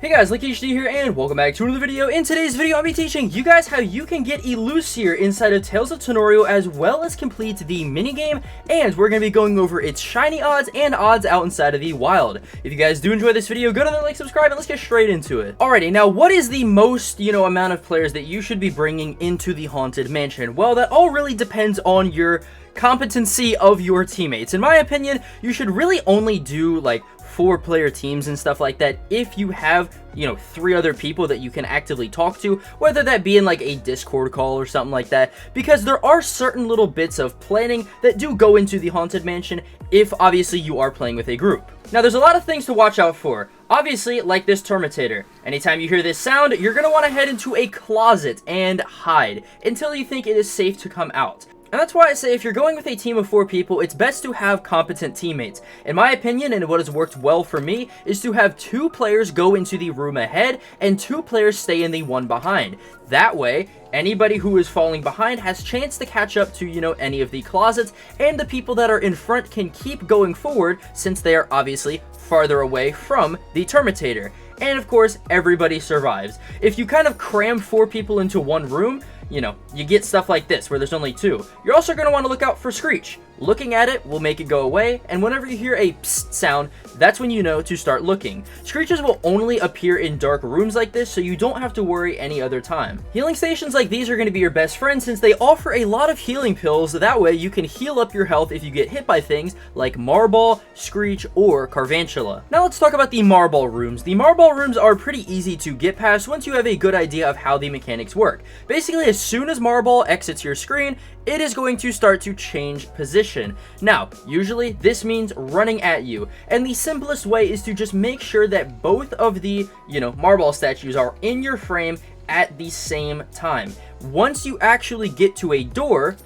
Hey guys, LuckyHD here, and welcome back to another video. In today's video, I'll be teaching you guys how you can get Illuseer inside of Tales of Tanorio, as well as complete the minigame, and we're going to be going over its shiny odds and odds out inside of the wild. If you guys do enjoy this video, go down there, like, subscribe, and let's get straight into it. Alrighty, now what is the most, amount of players that you should be bringing into the Haunted Mansion? Well, that all really depends on your competency of your teammates. In my opinion, you should really only do, like, 4-player teams and stuff like that if you have 3 other people that you can actively talk to, whether that be in like a Discord call or something like that, because there are certain little bits of planning that do go into the Haunted Mansion if obviously you are playing with a group. Now there's a lot of things to watch out for. Obviously, like this Terminator, anytime you hear this sound, you're going to want to head into a closet and hide until you think it is safe to come out. And that's why I say if you're going with a team of 4 people, it's best to have competent teammates. In my opinion, and what has worked well for me, is to have 2 players go into the room ahead and 2 players stay in the one behind. That way, anybody who is falling behind has chance to catch up to, any of the closets, and the people that are in front can keep going forward since they are obviously farther away from the Terminator. And of course, everybody survives. If you kind of cram 4 people into one room, you get stuff like this, where there's only 2. You're also going to want to look out for Screech. Looking at it will make it go away, and whenever you hear a psst sound, that's when you know to start looking. Screeches will only appear in dark rooms like this, so you don't have to worry any other time. Healing stations like these are going to be your best friend since they offer a lot of healing pills. That way you can heal up your health if you get hit by things like Marbal, Screech, or Carvantula. Now let's talk about the Marbal rooms. The Marbal rooms are pretty easy to get past once you have a good idea of how the mechanics work. Basically, as soon as Marbal exits your screen, it is going to start to change position. Now, usually this means running at you, and the simplest way is to just make sure that both of the, Marbal statues are in your frame at the same time. Once you actually get to a door,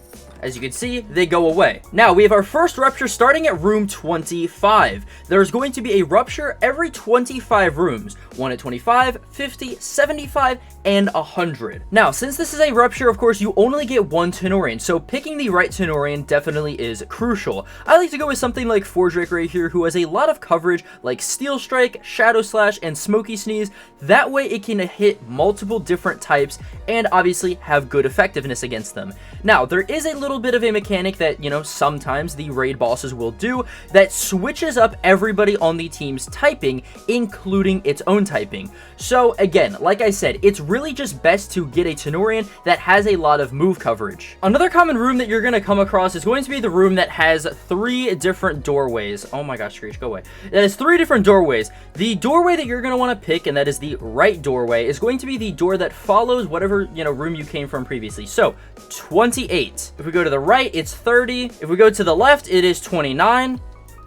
as you can see, they go away. Now, we have our first rupture starting at room 25. There's going to be a rupture every 25 rooms. One at 25, 50, 75, and 100. Now, since this is a rupture, of course, you only get 1 Tanorian, so picking the right Tanorian definitely is crucial. I like to go with something like Fordrake right here, who has a lot of coverage like Steel Strike, Shadow Slash, and Smoky Sneeze. That way it can hit multiple different types and obviously have good effectiveness against them. Now, there is a little bit of a mechanic that, sometimes the raid bosses will do that switches up everybody on the team's typing, including its own typing. So again, like I said, it's really just best to get a Tanorian that has a lot of move coverage. Another common room that you're going to come across is going to be the room that has 3 different doorways. Oh my gosh, Screech, go away. That has 3 different doorways. The doorway that you're going to want to pick, and that is the right doorway, is going to be the door that follows whatever, room you came from previously. So, 28. If we go to the right, it's 30. If we go to the left, it is 29.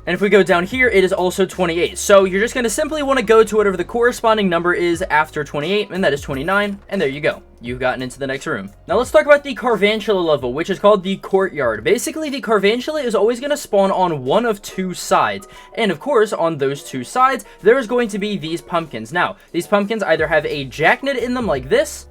And if we go down here, it is also 28. So you're just going to simply want to go to whatever the corresponding number is after 28, and that is 29. And there you go. You've gotten into the next room. Now let's talk about the Carvantula level, which is called the Courtyard. Basically, the Carvantula is always going to spawn on one of 2 sides. And of course, on those 2 sides, there's going to be these pumpkins. Now, these pumpkins either have a jackknit in them like this,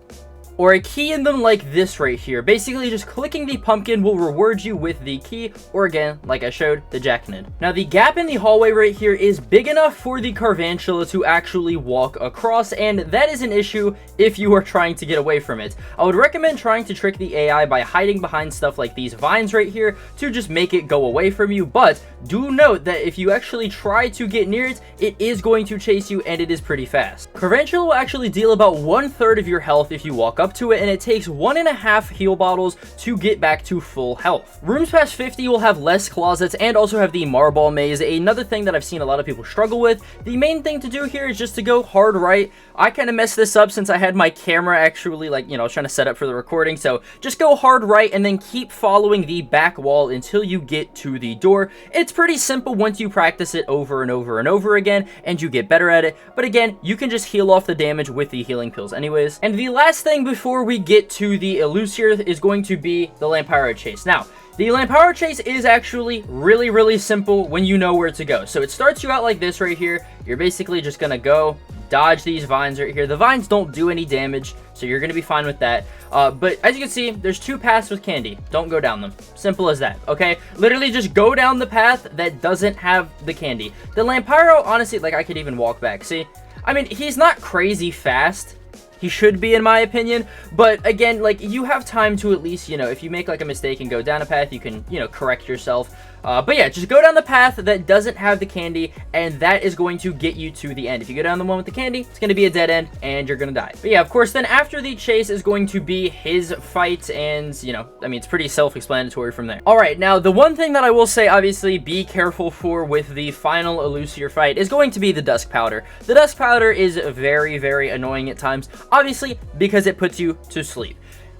or a key in them like this right here. Basically, just clicking the pumpkin will reward you with the key, or again, like I showed, the jackknit. Now, the gap in the hallway right here is big enough for the Carvantula to actually walk across, and that is an issue if you are trying to get away from it. I would recommend trying to trick the AI by hiding behind stuff like these vines right here to just make it go away from you, but do note that if you actually try to get near it, it is going to chase you, and it is pretty fast. Carvantula will actually deal about 1/3 of your health if you walk up to it, and it takes 1.5 heal bottles to get back to full health. Rooms past 50 will have less closets and also have the Marbal maze, another thing that I've seen a lot of people struggle with. The main thing to do here is just to go hard right. I kind of messed this up since I had my camera actually, I was trying to set up for the recording, so just go hard right and then keep following the back wall until you get to the door. It's pretty simple once you practice it over and over and over again and you get better at it, but again, you can just heal off the damage with the healing pills anyways. And the last thing before we get to the Elucier is going to be the Lampy chase. Now, the Lampy chase is actually really simple when you know where to go. So it starts you out like this right here. You're basically just gonna go dodge these vines right here. The vines don't do any damage, so you're gonna be fine with that. But as you can see, there's 2 paths with candy. Don't go down them. Simple as that, okay? Literally just go down the path that doesn't have the candy. The Lampy, honestly, I could even walk back. See? I mean, he's not crazy fast. He should be, in my opinion, but again, like, you have time to at least, you know, if you make like a mistake and go down a path, you can, you know, correct yourself. But yeah, just go down the path that doesn't have the candy, and that is going to get you to the end. If you go down the one with the candy, it's going to be a dead end, and you're going to die. But yeah, of course, then after the chase is going to be his fight, and, you know, I mean, it's pretty self-explanatory from there. Alright, now, the one thing that I will say, obviously, be careful for with the final Elucier fight is going to be the Dusk Powder. The Dusk Powder is very, very annoying at times, obviously, because it puts you to sleep.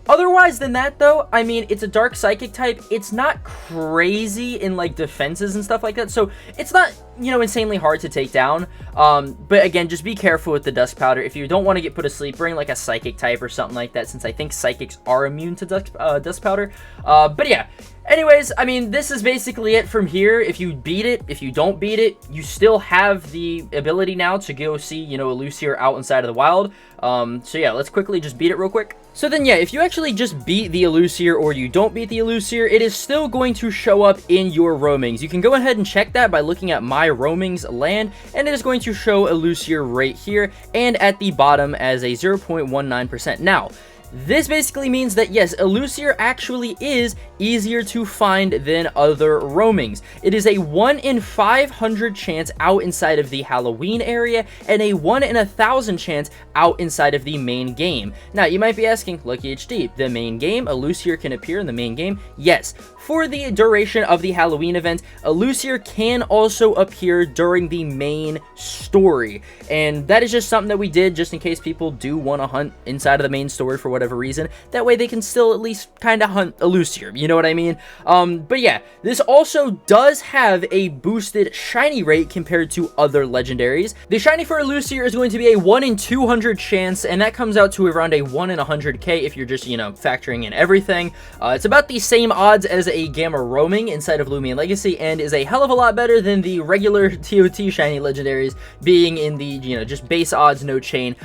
Otherwise than that, though, I mean, it's a Dark Psychic type. It's not crazy in, like, defenses and stuff like that, so it's not, you know, insanely hard to take down. But again, just be careful with the Dusk Powder. If you don't want to get put asleep, bring, like, a Psychic type or something like that, since I think Psychics are immune to Dusk Powder. But yeah. Anyways, I mean, this is basically it from here. If you beat it, if you don't beat it, you still have the ability now to go see, you know, Elucier out inside of the wild. So yeah, let's quickly just beat it real quick. So then yeah, if you actually just beat the Elucier or you don't beat the Elucier, it is still going to show up in your roamings. You can go ahead and check that by looking at My Roamings Land, and it is going to show Elucier right here and at the bottom as a 0.19%. Now, this basically means that, yes, Elucier actually is easier to find than other roamings. It is a 1 in 500 chance out inside of the Halloween area, and a 1 in 1,000 chance out inside of the main game. Now, you might be asking, LuckyHD, the main game, Elucier can appear in the main game? Yes. For the duration of the Halloween event, Elucier can also appear during the main story, and that is just something that we did just in case people do want to hunt inside of the main story for whatever reason. That way they can still at least kind of hunt Elucier, you know what I mean? But yeah, this also does have a boosted shiny rate compared to other legendaries. The shiny for Elucier is going to be a 1 in 200 chance, and that comes out to around a 1 in 100k if you're just, you know, factoring in everything. It's about the same odds as a Gamma Roaming inside of Lumion Legacy, and is a hell of a lot better than the regular TOT shiny legendaries being in the, you know, just base odds, no chain,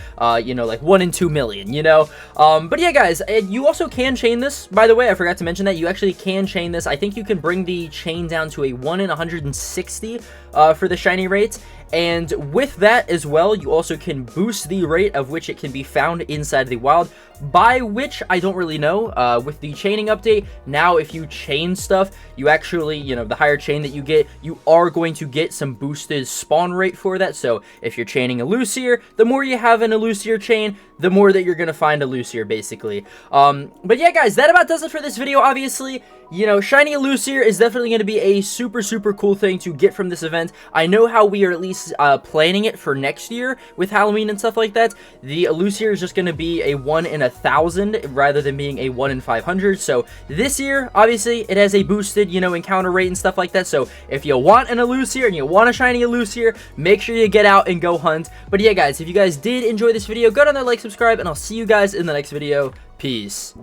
you know, like 1 in 2 million, you know? But yeah, guys, you also can chain this, by the way. I forgot to mention that you actually can chain this. I think you can bring the chain down to a 1 in 160 for the shiny rates. And with that as well, you also can boost the rate of which it can be found inside the wild, by which I don't really know. With the chaining update, now if you chain stuff, you actually, you know, the higher chain that you get, you are going to get some boosted spawn rate for that. So if you're chaining Elucier, the more you have an Elucier chain, the more that you're going to find Elucier, basically. But yeah, guys, that about does it for this video, obviously. You know, shiny Elucier is definitely going to be a super, super cool thing to get from this event. I know how we are at least planning it for next year with Halloween and stuff like that. The Elucier is just going to be a 1 in 1,000 rather than being a 1 in 500. So this year, obviously, it has a boosted, you know, encounter rate and stuff like that. So if you want an Elucier and you want a shiny Elucier, make sure you get out and go hunt. But yeah, guys, if you guys did enjoy this video, go down there, like, subscribe, and I'll see you guys in the next video. Peace.